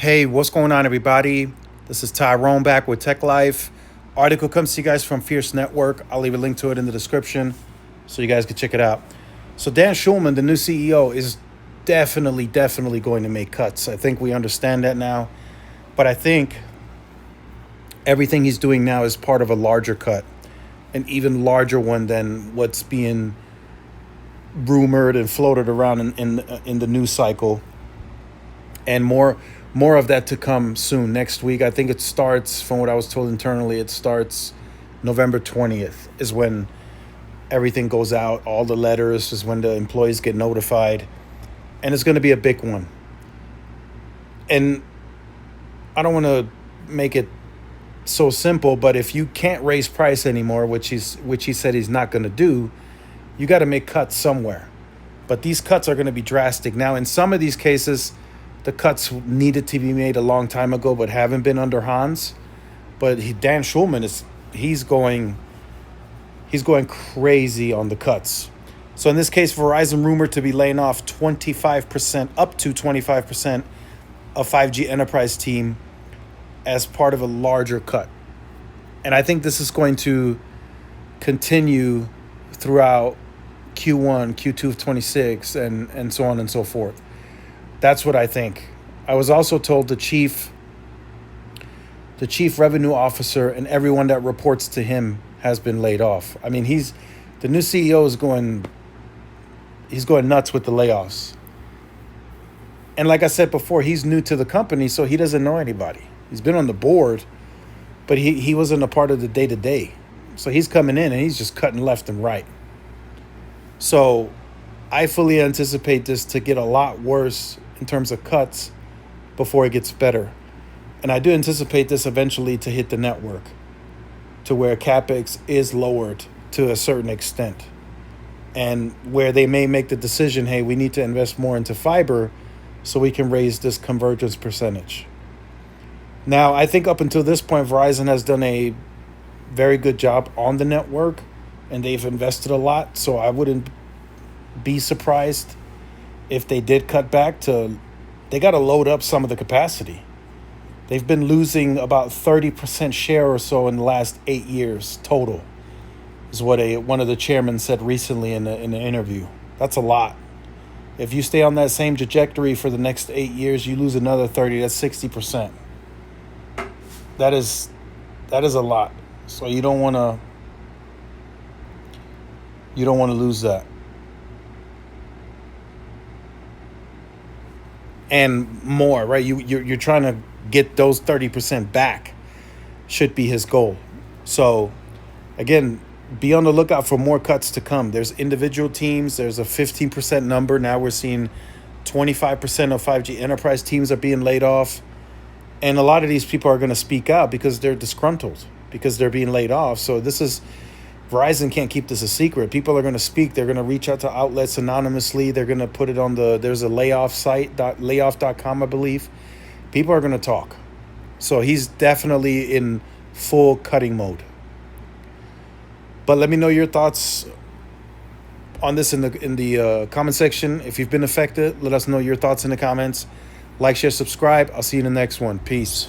Hey, what's going on, everybody? This is Tyrone back with Tech Life. Article comes to you guys from Fierce Network. I'll leave a link to it in the description so you guys can check it out. So Dan Schulman, the new CEO, is definitely going to make cuts. I think we understand that now. But I think everything he's doing now is part of a larger cut, an even larger one than what's being rumored and floated around in the news cycle. And more of that to come soon. Next week, I think it starts, from what I was told internally, it starts November 20th is when everything goes out. All the letters is when the employees get notified. And it's going to be a big one. And I don't want to make it so simple, but if you can't raise price anymore, which he said he's not going to do, you got to make cuts somewhere. But these cuts are going to be drastic. Now, in some of these cases, the cuts needed to be made a long time ago, but haven't been under Hans. But Dan Schulman he's going crazy on the cuts. So in this case, Verizon rumored to be laying off 25%, up to 25% of 5G enterprise team as part of a larger cut. And I think this is going to continue throughout Q1, Q2 of 26, and so on and so forth. That's what I think. I was also told the chief revenue officer and everyone that reports to him has been laid off. I mean, the new CEO is going nuts with the layoffs. And like I said before, he's new to the company, so he doesn't know anybody. He's been on the board, but he wasn't a part of the day-to-day. So he's coming in and he's just cutting left and right. So I fully anticipate this to get a lot worse in terms of cuts before it gets better. And I do anticipate this eventually to hit the network to where CapEx is lowered to a certain extent, and where they may make the decision, hey, we need to invest more into fiber so we can raise this convergence percentage. Now, I think up until this point, Verizon has done a very good job on the network, and they've invested a lot. So I wouldn't be surprised if they did cut back they got to load up some of the capacity. They've been losing about 30% share or so in the last 8 years total, is what one of the chairmen said recently in an interview. That's a lot. If you stay on that same trajectory for the next 8 years, you lose another 30. That's 60%. That is a lot. So you don't want to lose that. And more, right? You're trying to get those 30% back, should be his goal. So again, be on the lookout for more cuts to come. There's individual teams. There's a 15% number. Now we're seeing 25% of 5G enterprise teams are being laid off. And a lot of these people are going to speak out because they're disgruntled, because they're being laid off. So Verizon can't keep this a secret. People are going to speak. They're going to reach out to outlets anonymously. They're going to put it on there's a layoff site, layoff.com, I believe. People are going to talk. So he's definitely in full cutting mode. But let me know your thoughts on this in the comment section. If you've been affected, let us know your thoughts in the comments. Like, share, subscribe. I'll see you in the next one. Peace.